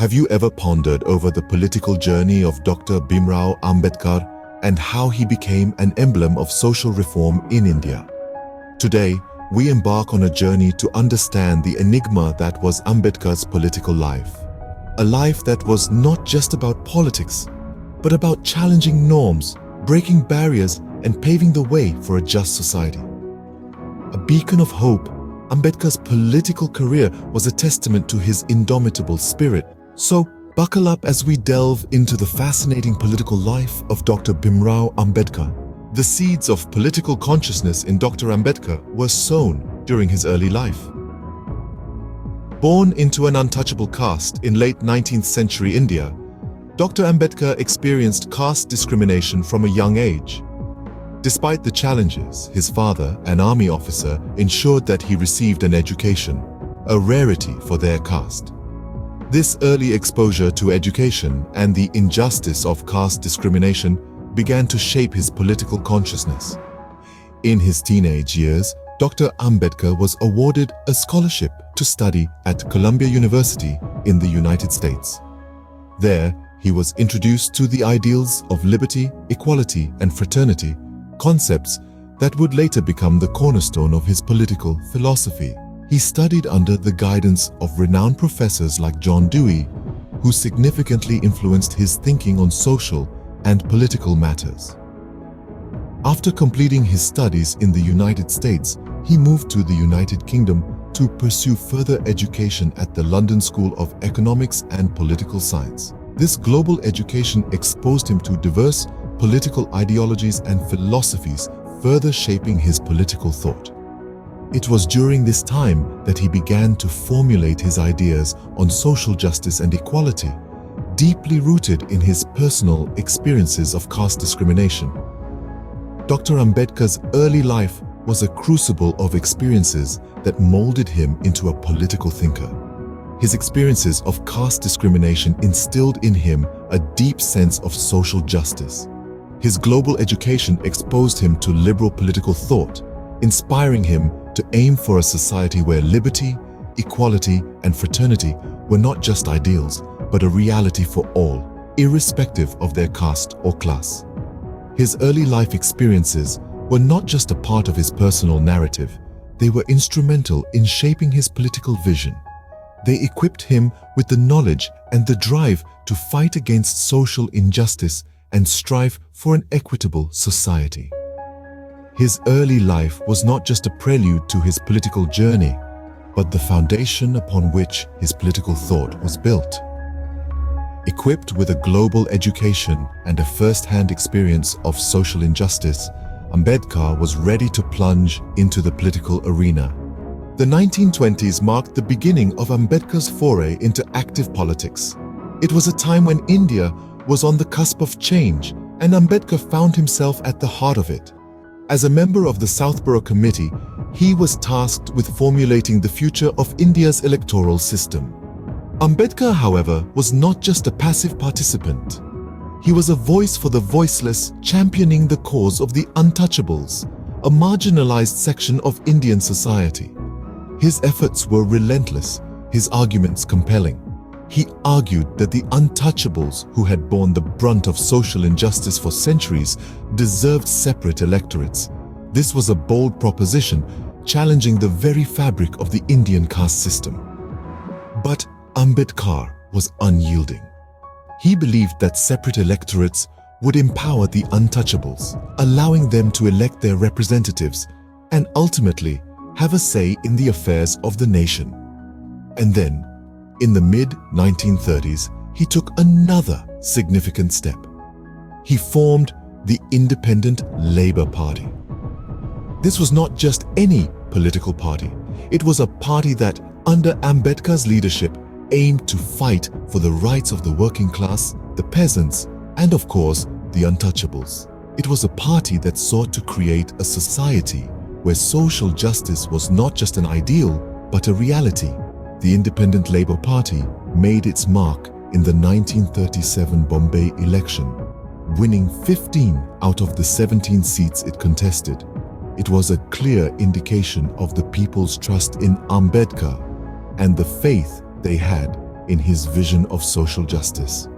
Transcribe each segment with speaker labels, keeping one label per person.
Speaker 1: Have you ever pondered over the political journey of Dr. Bhimrao Ambedkar and how he became an emblem of social reform in India? Today, we embark on a journey to understand the enigma that was Ambedkar's political life. A life that was not just about politics, but about challenging norms, breaking barriers, and paving the way for a just society. A beacon of hope, Ambedkar's political career was a testament to his indomitable spirit. So, buckle up as we delve into the fascinating political life of Dr. Bhimrao Ambedkar. The seeds of political consciousness in Dr. Ambedkar were sown during his early life. Born into an untouchable caste in late 19th century India, Dr. Ambedkar experienced caste discrimination from a young age. Despite the challenges, his father, an army officer, ensured that he received an education, a rarity for their caste. This early exposure to education and the injustice of caste discrimination began to shape his political consciousness. In his teenage years, Dr. Ambedkar was awarded a scholarship to study at Columbia University in the United States. There, he was introduced to the ideals of liberty, equality, and fraternity, concepts that would later become the cornerstone of his political philosophy. He studied under the guidance of renowned professors like John Dewey, who significantly influenced his thinking on social and political matters. After completing his studies in the United States, he moved to the United Kingdom to pursue further education at the London School of Economics and Political Science. This global education exposed him to diverse political ideologies and philosophies, further shaping his political thought. It was during this time that he began to formulate his ideas on social justice and equality, deeply rooted in his personal experiences of caste discrimination. Dr. Ambedkar's early life was a crucible of experiences that molded him into a political thinker. His experiences of caste discrimination instilled in him a deep sense of social justice. His global education exposed him to liberal political thought, inspiring him to aim for a society where liberty, equality, and fraternity were not just ideals, but a reality for all, irrespective of their caste or class. His early life experiences were not just a part of his personal narrative, they were instrumental in shaping his political vision. They equipped him with the knowledge and the drive to fight against social injustice and strive for an equitable society. His early life was not just a prelude to his political journey, but the foundation upon which his political thought was built. Equipped with a global education and a first-hand experience of social injustice, Ambedkar was ready to plunge into the political arena. The 1920s marked the beginning of Ambedkar's foray into active politics. It was a time when India was on the cusp of change, and Ambedkar found himself at the heart of it. As a member of the Southborough Committee, he was tasked with formulating the future of India's electoral system. Ambedkar, however, was not just a passive participant. He was a voice for the voiceless, championing the cause of the untouchables, a marginalized section of Indian society. His efforts were relentless, his arguments compelling. He argued that the untouchables, who had borne the brunt of social injustice for centuries, deserved separate electorates. This was a bold proposition, challenging the very fabric of the Indian caste system. But Ambedkar was unyielding. He believed that separate electorates would empower the untouchables, allowing them to elect their representatives and ultimately have a say in the affairs of the nation. And then, in the mid-1930s, he took another significant step. He formed the Independent Labour Party. This was not just any political party. It was a party that, under Ambedkar's leadership, aimed to fight for the rights of the working class, the peasants, and of course, the untouchables. It was a party that sought to create a society where social justice was not just an ideal, but a reality. The Independent Labour Party made its mark in the 1937 Bombay election, winning 15 out of the 17 seats it contested. It was a clear indication of the people's trust in Ambedkar and the faith they had in his vision of social justice.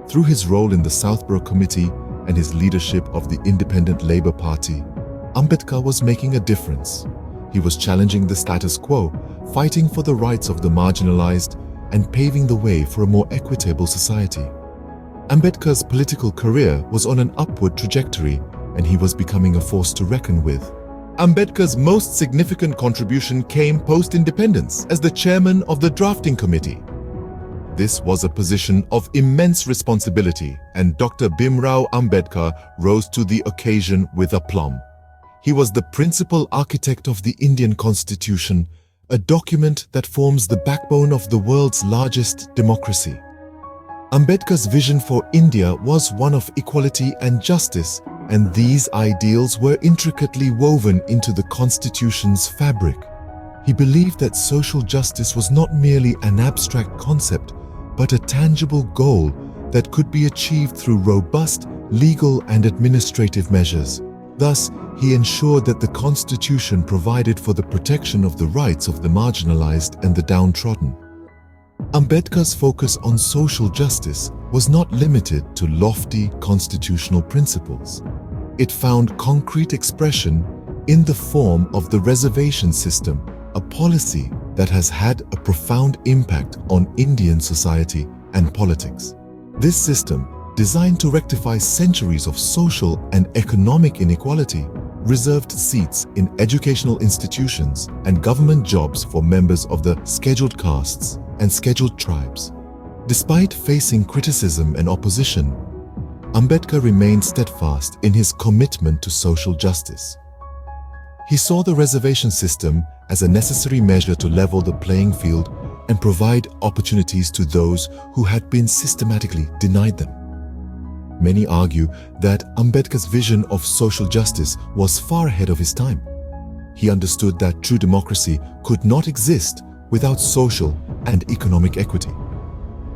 Speaker 1: Through his role in the Southborough Committee and his leadership of the Independent Labour Party, Ambedkar was making a difference. He was challenging the status quo, fighting for the rights of the marginalized, and paving the way for a more equitable society. Ambedkar's political career was on an upward trajectory, and he was becoming a force to reckon with. Ambedkar's most significant contribution came post-independence as the chairman of the drafting committee. This was a position of immense responsibility, and Dr. Bhimrao Ambedkar rose to the occasion with aplomb. He was the principal architect of the Indian Constitution, a document that forms the backbone of the world's largest democracy. Ambedkar's vision for India was one of equality and justice, and these ideals were intricately woven into the Constitution's fabric. He believed that social justice was not merely an abstract concept, but a tangible goal that could be achieved through robust legal and administrative measures. Thus, he ensured that the Constitution provided for the protection of the rights of the marginalized and the downtrodden. Ambedkar's focus on social justice was not limited to lofty constitutional principles. It found concrete expression in the form of the reservation system, a policy that has had a profound impact on Indian society and politics. This system, designed to rectify centuries of social and economic inequality, reserved seats in educational institutions and government jobs for members of the scheduled castes and scheduled tribes. Despite facing criticism and opposition, Ambedkar remained steadfast in his commitment to social justice. He saw the reservation system as a necessary measure to level the playing field and provide opportunities to those who had been systematically denied them. Many argue that Ambedkar's vision of social justice was far ahead of his time. He understood that true democracy could not exist without social and economic equity.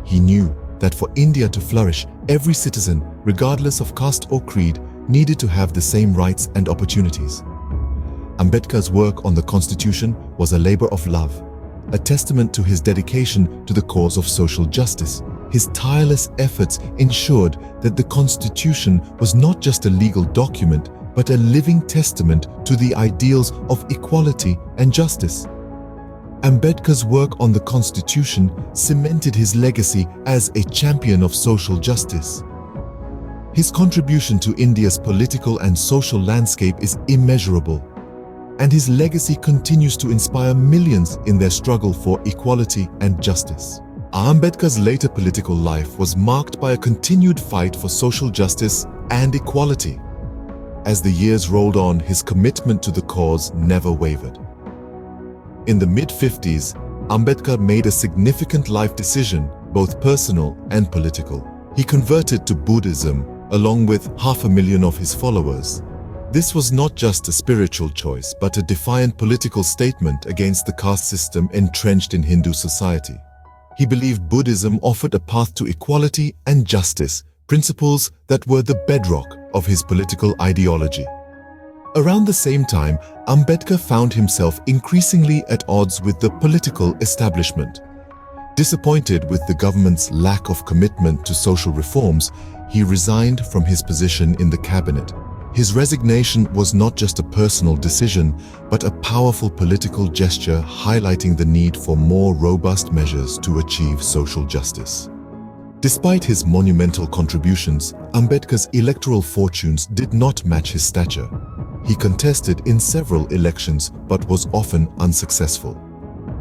Speaker 1: He knew that for India to flourish, every citizen, regardless of caste or creed, needed to have the same rights and opportunities. Ambedkar's work on the Constitution was a labor of love, a testament to his dedication to the cause of social justice. His tireless efforts ensured that the Constitution was not just a legal document, but a living testament to the ideals of equality and justice. Ambedkar's work on the Constitution cemented his legacy as a champion of social justice. His contribution to India's political and social landscape is immeasurable, and his legacy continues to inspire millions in their struggle for equality and justice. Ambedkar's later political life was marked by a continued fight for social justice and equality. As the years rolled on, his commitment to the cause never wavered. In the mid-50s, Ambedkar made a significant life decision, both personal and political. He converted to Buddhism along with 500,000 of his followers. This was not just a spiritual choice, but a defiant political statement against the caste system entrenched in Hindu society. He believed Buddhism offered a path to equality and justice, principles that were the bedrock of his political ideology. Around the same time, Ambedkar found himself increasingly at odds with the political establishment. Disappointed with the government's lack of commitment to social reforms, he resigned from his position in the cabinet. His resignation was not just a personal decision, but a powerful political gesture highlighting the need for more robust measures to achieve social justice. Despite his monumental contributions, Ambedkar's electoral fortunes did not match his stature. He contested in several elections but was often unsuccessful.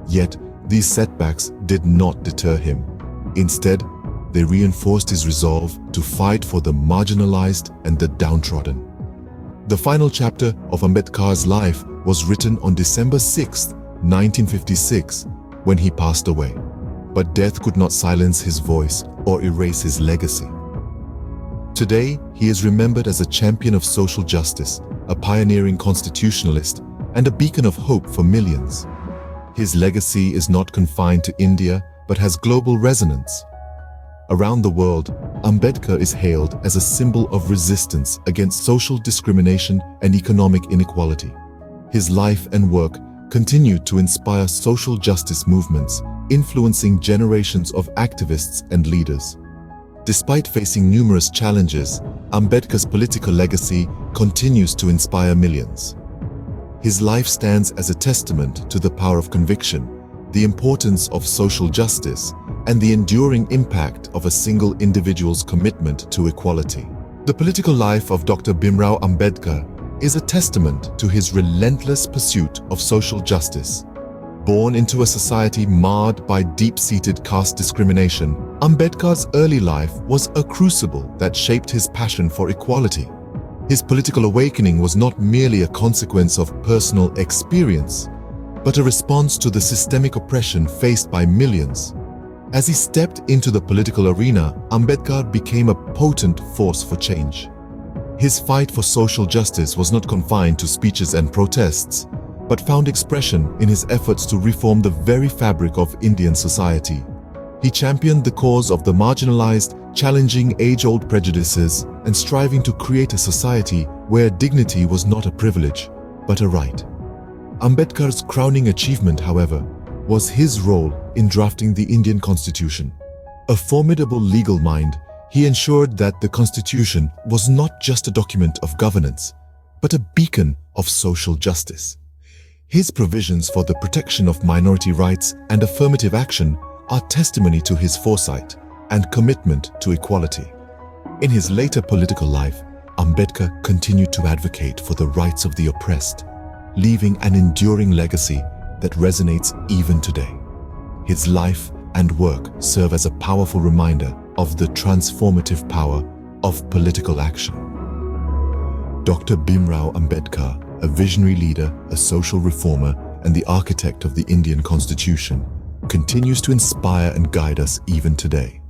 Speaker 1: Yet, these setbacks did not deter him. Instead, they reinforced his resolve to fight for the marginalized and the downtrodden. The final chapter of Ambedkar's life was written on December 6, 1956, when he passed away. But death could not silence his voice or erase his legacy. Today, he is remembered as a champion of social justice, a pioneering constitutionalist, and a beacon of hope for millions. His legacy is not confined to India, but has global resonance. Around the world, Ambedkar is hailed as a symbol of resistance against social discrimination and economic inequality. His life and work continued to inspire social justice movements, influencing generations of activists and leaders. Despite facing numerous challenges, Ambedkar's political legacy continues to inspire millions. His life stands as a testament to the power of conviction, the importance of social justice, and the enduring impact of a single individual's commitment to equality. The political life of Dr. Bhimrao Ambedkar is a testament to his relentless pursuit of social justice. Born into a society marred by deep-seated caste discrimination, Ambedkar's early life was a crucible that shaped his passion for equality. His political awakening was not merely a consequence of personal experience, but a response to the systemic oppression faced by millions. As he stepped into the political arena, Ambedkar became a potent force for change. His fight for social justice was not confined to speeches and protests, but found expression in his efforts to reform the very fabric of Indian society. He championed the cause of the marginalized, challenging age-old prejudices and striving to create a society where dignity was not a privilege, but a right. Ambedkar's crowning achievement, however, was his role in drafting the Indian Constitution. A formidable legal mind, he ensured that the Constitution was not just a document of governance, but a beacon of social justice. His provisions for the protection of minority rights and affirmative action are testimony to his foresight and commitment to equality. In his later political life, Ambedkar continued to advocate for the rights of the oppressed, leaving an enduring legacy that resonates even today. His life and work serve as a powerful reminder of the transformative power of political action. Dr. Bhimrao Ambedkar, a visionary leader, a social reformer, and the architect of the Indian Constitution, continues to inspire and guide us even today.